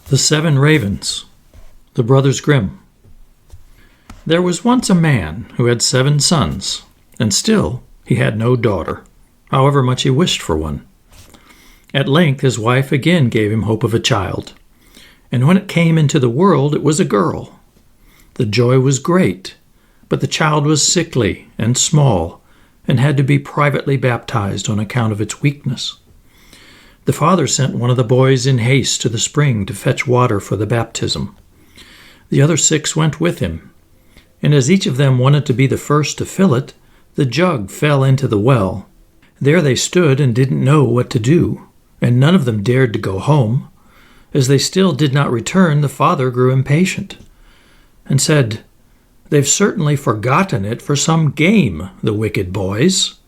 The Seven Ravens, the Brothers Grimm. There was once a man who had 7 sons, and still he had no daughter, however much he wished for one. At length his wife again gave him hope of a child, and when it came into the world it was a girl. The joy was great, but the child was sickly and small, and had to be privately baptized on account of its weakness. The father sent one of the boys in haste to the spring to fetch water for the baptism. The other 6 went with him, and as each of them wanted to be the first to fill it, the jug fell into the well. There they stood and didn't know what to do, and none of them dared to go home. As they still did not return, the father grew impatient and said, "They've certainly forgotten it for some game, the wicked boys."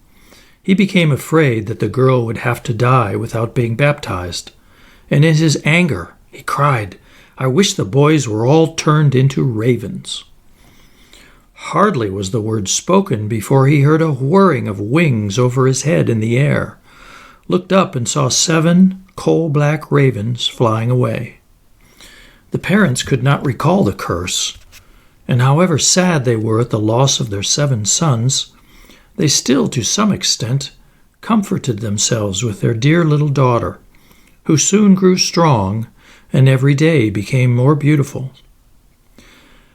He became afraid that the girl would have to die without being baptized, and in his anger he cried, "I wish the boys were all turned into ravens." Hardly was the word spoken before he heard a whirring of wings over his head in the air, looked up and saw 7 coal-black ravens flying away. The parents could not recall the curse, and however sad they were at the loss of their 7 sons, they still, to some extent, comforted themselves with their dear little daughter, who soon grew strong and every day became more beautiful.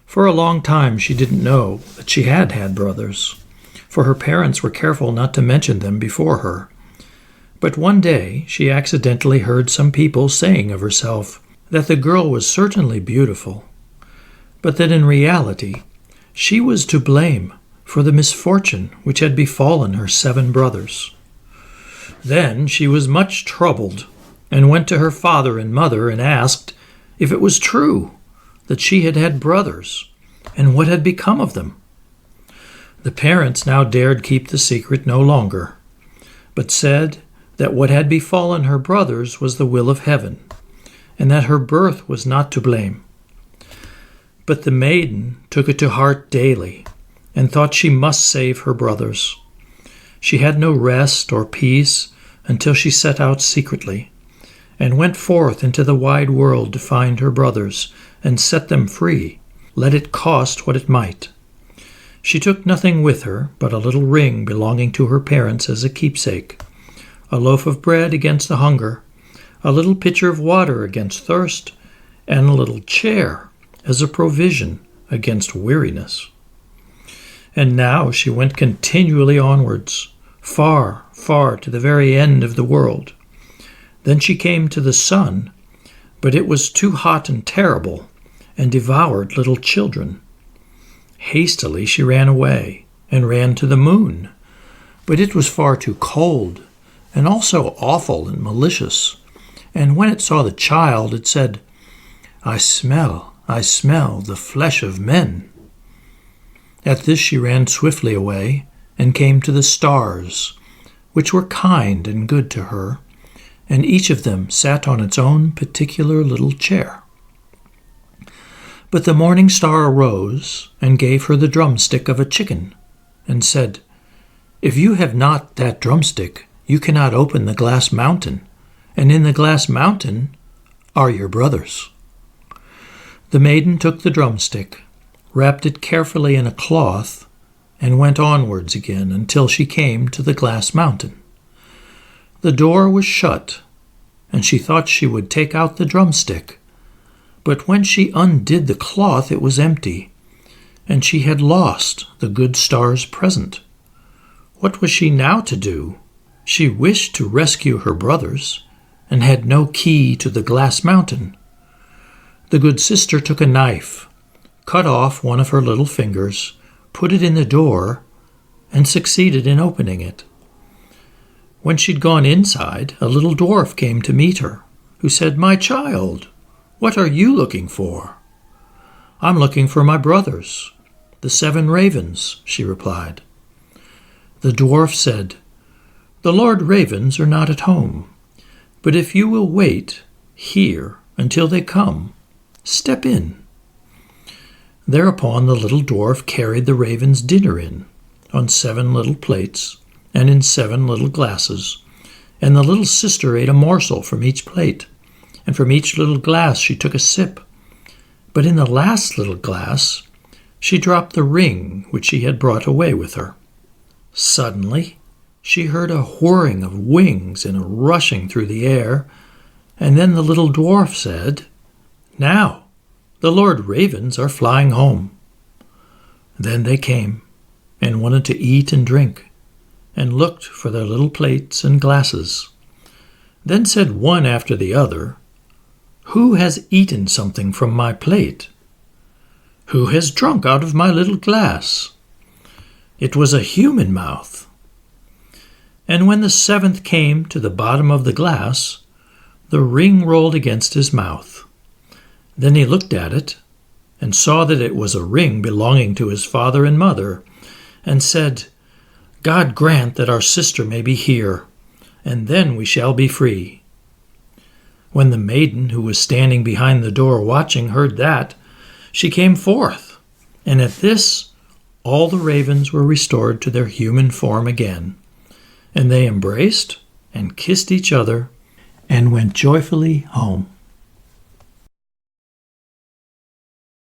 For a long time she didn't know that she had had brothers, for her parents were careful not to mention them before her. But one day she accidentally heard some people saying of herself that the girl was certainly beautiful, but that in reality she was to blame for the misfortune which had befallen her 7 brothers. Then she was much troubled, and went to her father and mother and asked if it was true that she had had brothers, and what had become of them. The parents now dared keep the secret no longer, but said that what had befallen her brothers was the will of heaven, and that her birth was not to blame. But the maiden took it to heart daily, and thought she must save her brothers. She had no rest or peace until she set out secretly, and went forth into the wide world to find her brothers and set them free, let it cost what it might. She took nothing with her but a little ring belonging to her parents as a keepsake, a loaf of bread against the hunger, a little pitcher of water against thirst, and a little chair as a provision against weariness. And now she went continually onwards, far, far to the very end of the world. Then she came to the sun, but it was too hot and terrible, and devoured little children. Hastily she ran away, and ran to the moon, but it was far too cold, and also awful and malicious. And when it saw the child, it said, I smell the flesh of men." At this she ran swiftly away, and came to the stars, which were kind and good to her, and each of them sat on its own particular little chair. But the morning star arose, and gave her the drumstick of a chicken, and said, "If you have not that drumstick, you cannot open the glass mountain, and in the glass mountain are your brothers." The maiden took the drumstick, wrapped it carefully in a cloth, and went onwards again until she came to the glass mountain. The door was shut, and she thought she would take out the drumstick, but when she undid the cloth it was empty, and she had lost the good star's present. What was she now to do? She wished to rescue her brothers, and had no key to the glass mountain. The good sister took a knife, cut off one of her little fingers, put it in the door, and succeeded in opening it. When she'd gone inside, a little dwarf came to meet her, who said, "My child, what are you looking for?" "I'm looking for my brothers, the 7 ravens," she replied. The dwarf said, "The Lord Ravens are not at home, but if you will wait here until they come, step in." Thereupon the little dwarf carried the ravens' dinner in, on 7 little plates, and in 7 little glasses, and the little sister ate a morsel from each plate, and from each little glass she took a sip. But in the last little glass she dropped the ring which she had brought away with her. Suddenly she heard a whirring of wings and a rushing through the air, and then the little dwarf said, "Now the Lord Ravens are flying home." Then they came and wanted to eat and drink, and looked for their little plates and glasses. Then said one after the other, "Who has eaten something from my plate? Who has drunk out of my little glass?" It was a human mouth. And when the seventh came to the bottom of the glass, the ring rolled against his mouth. Then he looked at it, and saw that it was a ring belonging to his father and mother, and said, "God grant that our sister may be here, and then we shall be free." When the maiden who was standing behind the door watching heard that, she came forth, and at this all the ravens were restored to their human form again, and they embraced and kissed each other and went joyfully home.